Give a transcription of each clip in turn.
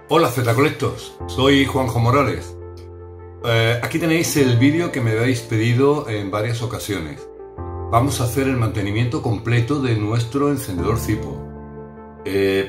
Hola Z-Colectos, soy Juanjo Morales. Aquí tenéis el vídeo que me habéis pedido en varias ocasiones. Vamos a hacer el mantenimiento completo de nuestro encendedor Zippo.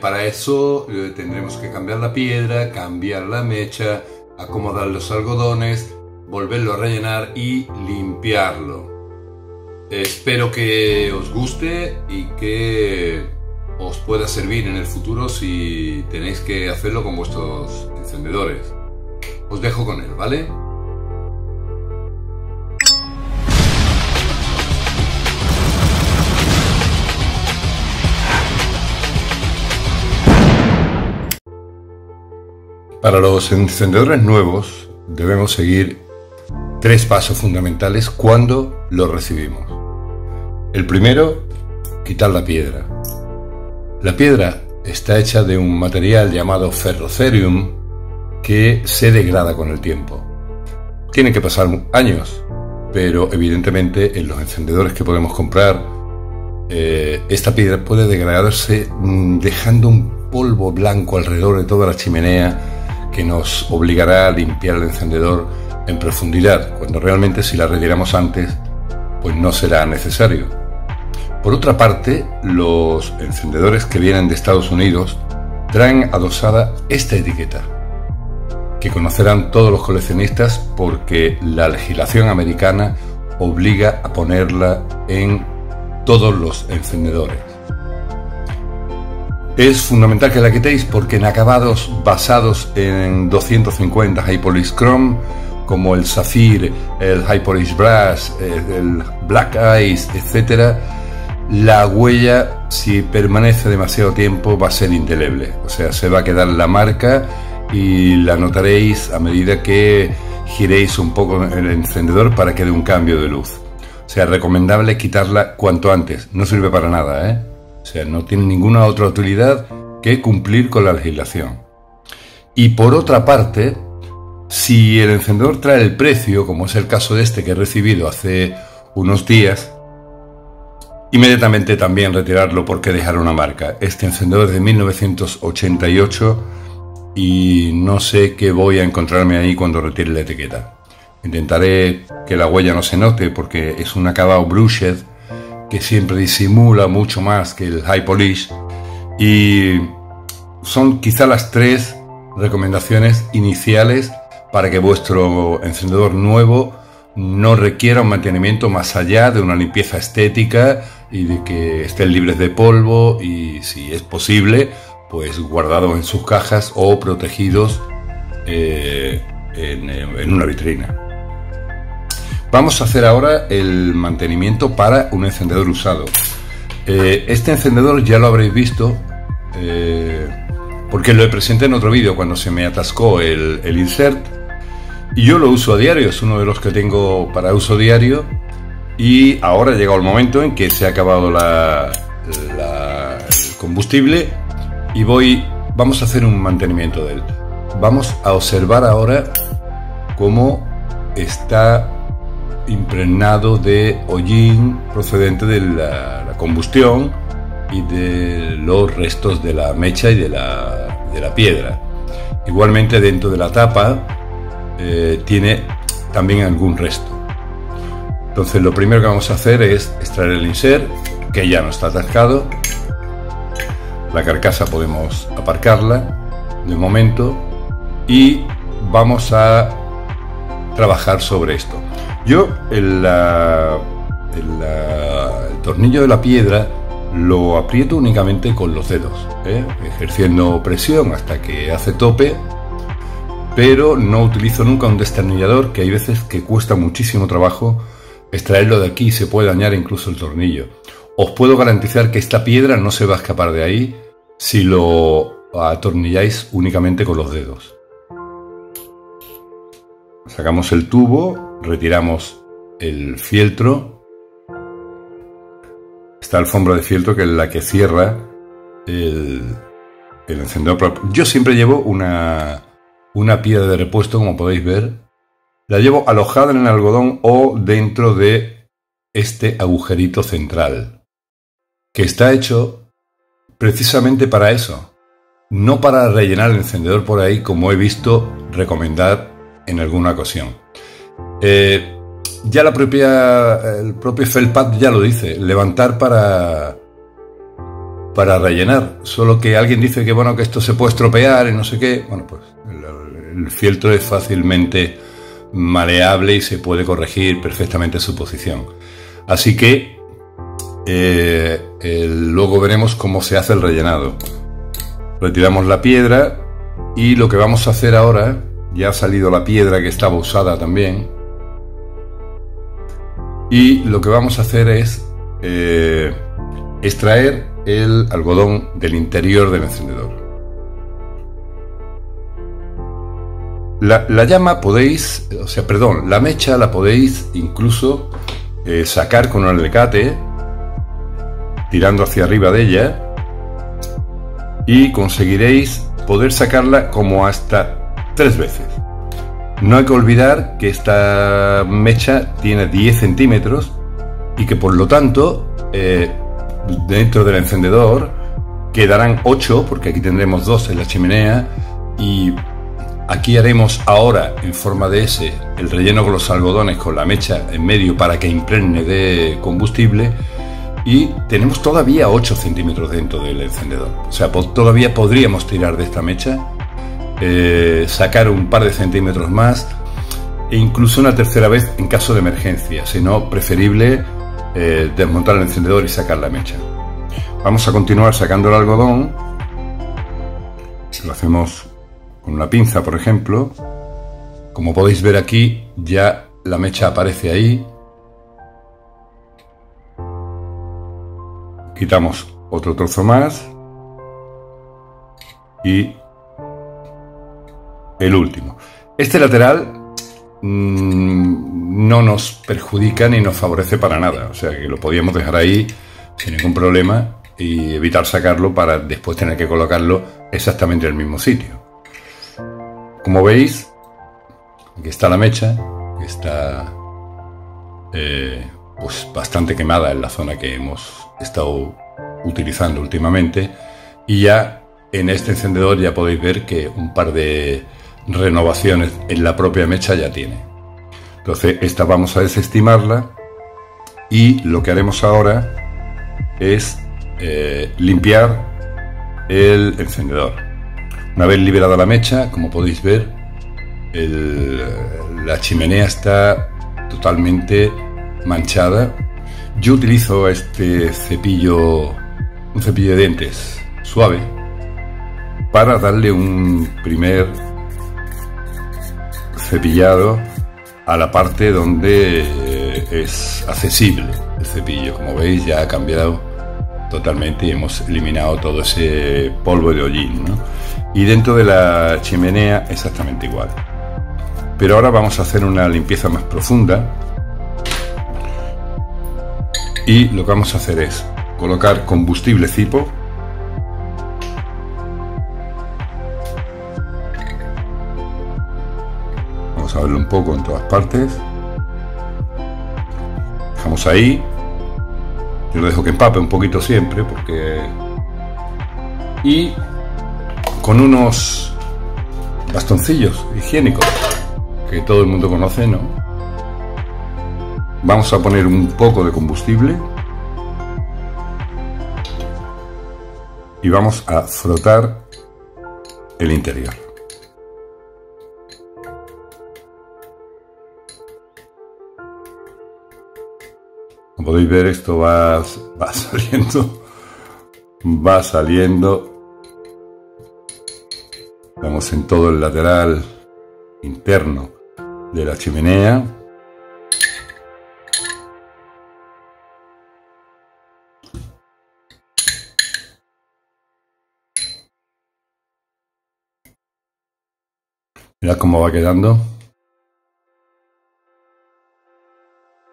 Para eso tendremos que cambiar la piedra, cambiar la mecha, acomodar los algodones, volverlo a rellenar y limpiarlo. Espero que os guste y que os pueda servir en el futuro si tenéis que hacerlo con vuestros encendedores. Os dejo con él, ¿vale? Para los encendedores nuevos debemos seguir tres pasos fundamentales cuando los recibimos. El primero, quitar la piedra. La piedra está hecha de un material llamado ferrocerium que se degrada con el tiempo. Tienen que pasar años, pero evidentemente en los encendedores que podemos comprar, esta piedra puede degradarse dejando un polvo blanco alrededor de toda la chimenea que nos obligará a limpiar el encendedor en profundidad, cuando realmente si la retiramos antes, pues no será necesario. Por otra parte, los encendedores que vienen de Estados Unidos traen adosada esta etiqueta, que conocerán todos los coleccionistas porque la legislación americana obliga a ponerla en todos los encendedores. Es fundamental que la quitéis porque en acabados basados en 250 High Polish Chrome, como el Sapphire, el High Polish Brass, el Black Ice, etc., la huella, si permanece demasiado tiempo, va a ser indeleble. O sea, se va a quedar la marca y la notaréis a medida que giréis un poco el encendedor para que dé un cambio de luz. O sea, recomendable quitarla cuanto antes. No sirve para nada, ¿eh? O sea, no tiene ninguna otra utilidad que cumplir con la legislación. Y por otra parte, si el encendedor trae el precio, como es el caso de este que he recibido hace unos días, inmediatamente también retirarlo porque dejar una marca. Este encendedor es de 1988 y no sé qué voy a encontrarme ahí cuando retire la etiqueta. Intentaré que la huella no se note porque es un acabado brushed que siempre disimula mucho más que el High Polish, y son quizá las tres recomendaciones iniciales para que vuestro encendedor nuevo no requiera un mantenimiento más allá de una limpieza estética y de que estén libres de polvo y, si es posible, pues guardados en sus cajas o protegidos en una vitrina. Vamos a hacer ahora el mantenimiento para un encendedor usado. Este encendedor ya lo habréis visto porque lo presenté en otro vídeo cuando se me atascó el insert. Y yo lo uso a diario, es uno de los que tengo para uso diario, y ahora ha llegado el momento en que se ha acabado el combustible y vamos a hacer un mantenimiento de él. Vamos a observar ahora cómo está impregnado de hollín procedente de la combustión y de los restos de la mecha y de la piedra. Igualmente dentro de la tapa tiene también algún resto. Entonces lo primero que vamos a hacer es extraer el insert, que ya no está atascado. La carcasa podemos aparcarla de momento y vamos a trabajar sobre esto. Yo el tornillo de la piedra lo aprieto únicamente con los dedos, ejerciendo presión hasta que hace tope, pero no utilizo nunca un destornillador, que hay veces que cuesta muchísimo trabajo extraerlo de aquí y se puede dañar incluso el tornillo. Os puedo garantizar que esta piedra no se va a escapar de ahí si lo atornilláis únicamente con los dedos. Sacamos el tubo, retiramos el fieltro. Esta alfombra de fieltro, que es la que cierra el encendedor. Yo siempre llevo una piedra de repuesto, como podéis ver. La llevo alojada en el algodón o dentro de este agujerito central, que está hecho precisamente para eso, no para rellenar el encendedor por ahí, como he visto recomendar en alguna ocasión. Ya el propio Feltpad ya lo dice, levantar para rellenar, solo que alguien dice que bueno, que esto se puede estropear y no sé qué. Bueno, pues el fieltro es fácilmente maleable y se puede corregir perfectamente su posición. Así que luego veremos cómo se hace el rellenado. Retiramos la piedra y lo que vamos a hacer ahora, ya ha salido la piedra que estaba usada también, y lo que vamos a hacer es extraer el algodón del interior del encendedor. La llama podéis, la mecha la podéis incluso sacar con un alicate, tirando hacia arriba de ella, y conseguiréis poder sacarla como hasta 3 veces. No hay que olvidar que esta mecha tiene 10 centímetros y que por lo tanto dentro del encendedor quedarán 8, porque aquí tendremos 2 en la chimenea, y aquí haremos ahora en forma de S el relleno con los algodones con la mecha en medio para que impregne de combustible, y tenemos todavía 8 centímetros dentro del encendedor. O sea, todavía podríamos tirar de esta mecha, sacar un par de centímetros más e incluso una tercera vez en caso de emergencia, si no, preferible desmontar el encendedor y sacar la mecha. Vamos a continuar sacando el algodón. Lo hacemos con una pinza, por ejemplo. Como podéis ver aquí, ya la mecha aparece ahí. Quitamos otro trozo más y el último. Este lateral no nos perjudica ni nos favorece para nada, o sea que lo podíamos dejar ahí sin ningún problema y evitar sacarlo para después tener que colocarlo exactamente en el mismo sitio. Como veis, aquí está la mecha, que está pues bastante quemada en la zona que hemos estado utilizando últimamente, y ya en este encendedor ya podéis ver que un par de renovaciones en la propia mecha ya tiene. Entonces esta vamos a desestimarla y lo que haremos ahora es limpiar el encendedor. Una vez liberada la mecha, como podéis ver, la chimenea está totalmente manchada. Yo utilizo este cepillo, un cepillo de dientes suave, para darle un primer cepillado a la parte donde es accesible el cepillo. Como veis, ya ha cambiado totalmente y hemos eliminado todo ese polvo de hollín, ¿no? Y dentro de la chimenea exactamente igual. Pero ahora vamos a hacer una limpieza más profunda. Y lo que vamos a hacer es colocar combustible Zipo. Vamos a verlo un poco en todas partes. Dejamos ahí. Yo lo dejo que empape un poquito siempre porque... Y con unos bastoncillos higiénicos que todo el mundo conoce, ¿no? Vamos a poner un poco de combustible y vamos a frotar el interior. Como podéis ver, esto va saliendo. Vamos en todo el lateral interno de la chimenea. Mirad cómo va quedando.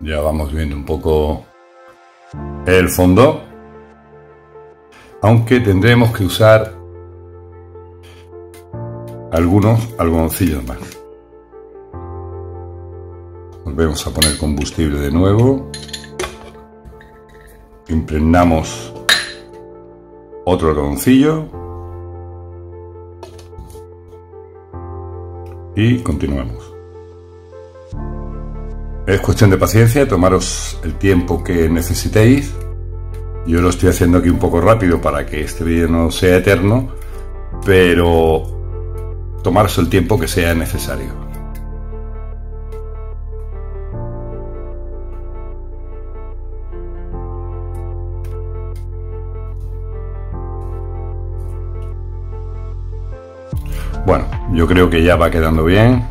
Ya vamos viendo un poco el fondo, aunque tendremos que usar algunos algodoncillos más. Volvemos a poner combustible de nuevo, impregnamos otro algodoncillo y continuamos. Es cuestión de paciencia, tomaros el tiempo que necesitéis. Yo lo estoy haciendo aquí un poco rápido para que este vídeo no sea eterno, pero tomaros el tiempo que sea necesario. Bueno, yo creo que ya va quedando bien.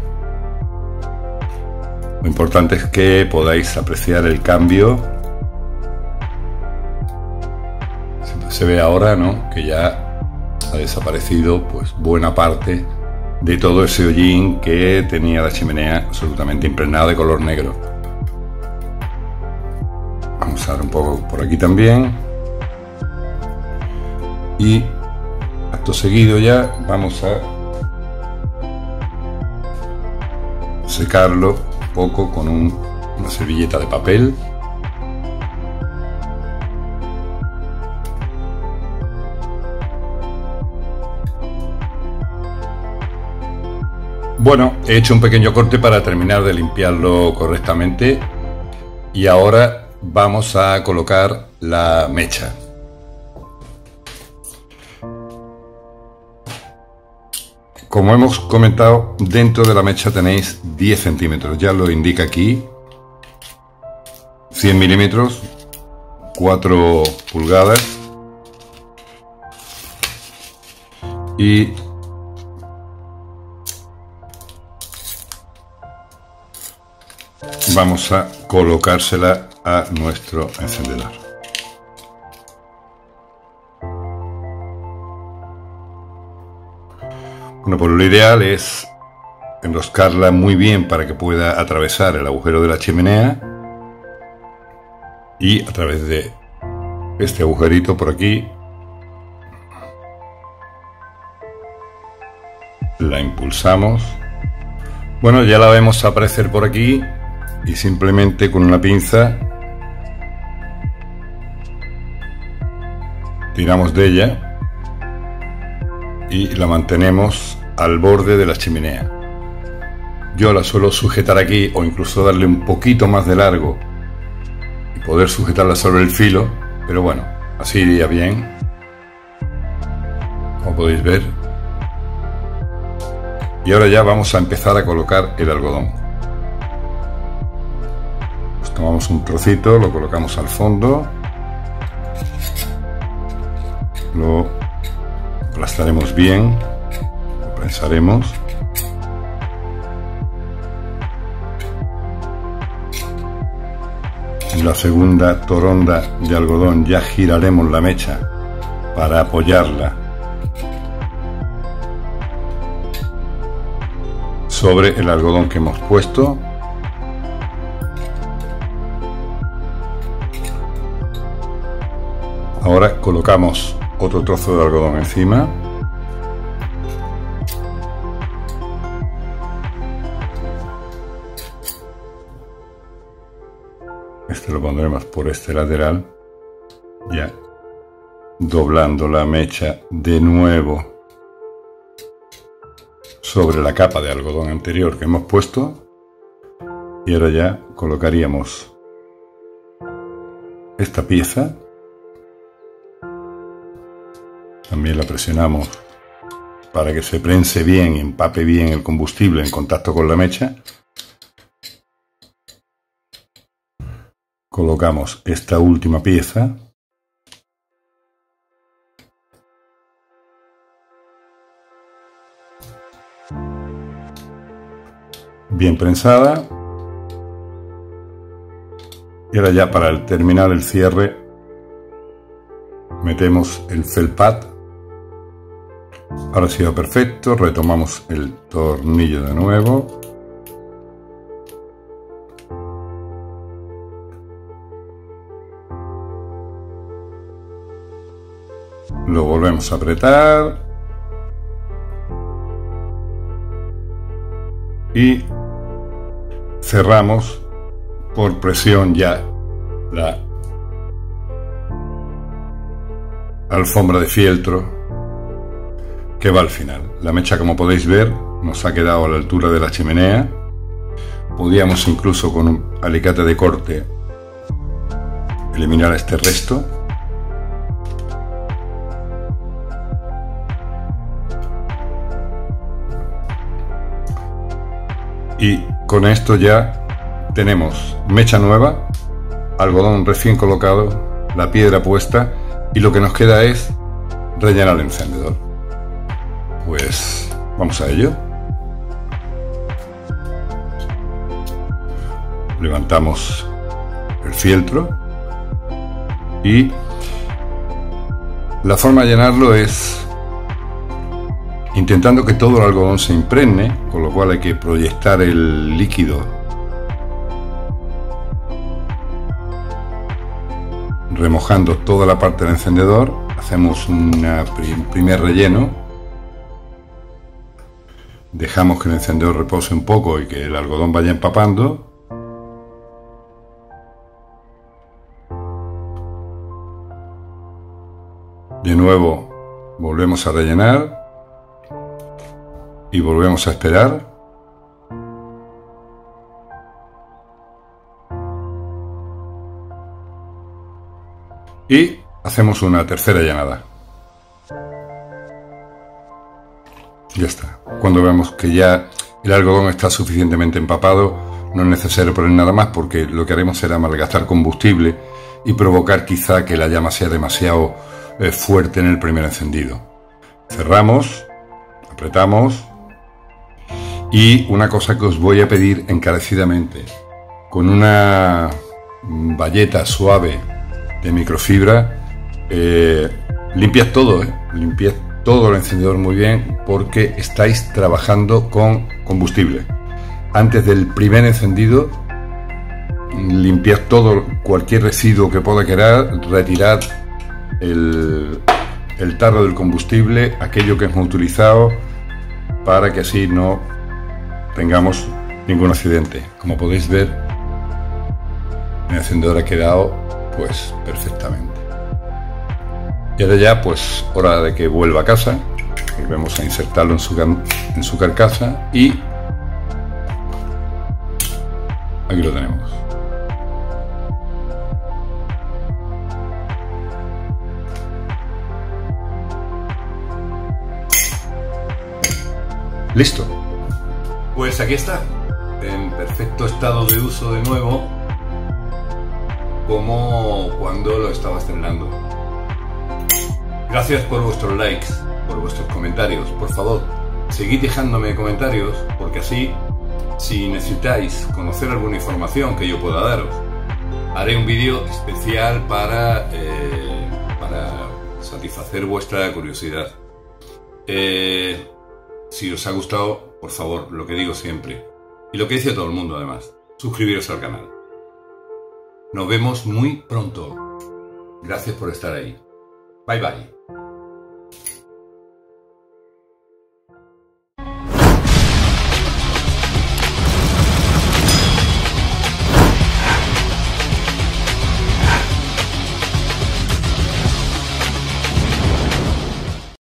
Lo importante es que podáis apreciar el cambio. Se ve ahora, ¿no?, que ya ha desaparecido pues buena parte de todo ese hollín que tenía la chimenea absolutamente impregnada de color negro. Vamos a dar un poco por aquí también. Y acto seguido ya vamos a secarlo un poco con una servilleta de papel. Bueno, he hecho un pequeño corte para terminar de limpiarlo correctamente y ahora vamos a colocar la mecha. Como hemos comentado, dentro de la mecha tenéis 10 centímetros, ya lo indica aquí, 100 milímetros, 4 pulgadas y vamos a colocársela a nuestro encendedor. Bueno, pues lo ideal es enroscarla muy bien para que pueda atravesar el agujero de la chimenea y a través de este agujerito por aquí la impulsamos. Bueno, ya la vemos aparecer por aquí y simplemente con una pinza tiramos de ella y la mantenemos al borde de la chimenea. Yo la suelo sujetar aquí o incluso darle un poquito más de largo y poder sujetarla sobre el filo, pero bueno, así iría bien, como podéis ver. Y ahora ya vamos a empezar a colocar el algodón. Pues tomamos un trocito, lo colocamos al fondo, lo aplastaremos bien, lo prensaremos. En la segunda toronda de algodón ya giraremos la mecha para apoyarla sobre el algodón que hemos puesto. Ahora colocamos otro trozo de algodón encima. Este lo pondremos por este lateral, ya doblando la mecha de nuevo sobre la capa de algodón anterior que hemos puesto. Y ahora ya colocaríamos esta pieza. También la presionamos para que se prense bien y empape bien el combustible en contacto con la mecha. Colocamos esta última pieza. Bien prensada. Y ahora ya para terminar el cierre metemos el felpat. Ahora ha sido perfecto, retomamos el tornillo de nuevo. Lo volvemos a apretar. Y cerramos por presión ya la alfombra de fieltro que va al final. La mecha, como podéis ver, nos ha quedado a la altura de la chimenea. Podríamos incluso con un alicate de corte eliminar este resto. Y con esto ya tenemos mecha nueva, algodón recién colocado, la piedra puesta, y lo que nos queda es rellenar el encendedor. Pues vamos a ello. Levantamos el fieltro y la forma de llenarlo es intentando que todo el algodón se impregne, con lo cual hay que proyectar el líquido remojando toda la parte del encendedor. Hacemos un primer relleno, dejamos que el encendedor repose un poco y que el algodón vaya empapando. De nuevo volvemos a rellenar y volvemos a esperar. Y hacemos una tercera llenada. Ya está. Cuando vemos que ya el algodón está suficientemente empapado, no es necesario poner nada más, porque lo que haremos será malgastar combustible y provocar quizá que la llama sea demasiado fuerte en el primer encendido. Cerramos, apretamos. Y una cosa que os voy a pedir encarecidamente, con una bayeta suave de microfibra, limpiad todo, limpiad todo el encendedor muy bien, porque estáis trabajando con combustible. Antes del primer encendido, limpiad todo, cualquier residuo que pueda quedar, retirad el tarro del combustible, aquello que hemos utilizado, para que así no tengamos ningún accidente. Como podéis ver, el encendedor ha quedado pues perfectamente. Y ahora ya pues hora de que vuelva a casa. Volvemos a insertarlo en su carcasa y aquí lo tenemos. Listo. Pues aquí está, en perfecto estado de uso de nuevo, como cuando lo estaba estrenando. Gracias por vuestros likes, por vuestros comentarios. Por favor, seguid dejándome comentarios, porque así, si necesitáis conocer alguna información que yo pueda daros, haré un vídeo especial para satisfacer vuestra curiosidad. Si os ha gustado, por favor, lo que digo siempre, y lo que dice todo el mundo además, suscribiros al canal. Nos vemos muy pronto. Gracias por estar ahí. Bye bye.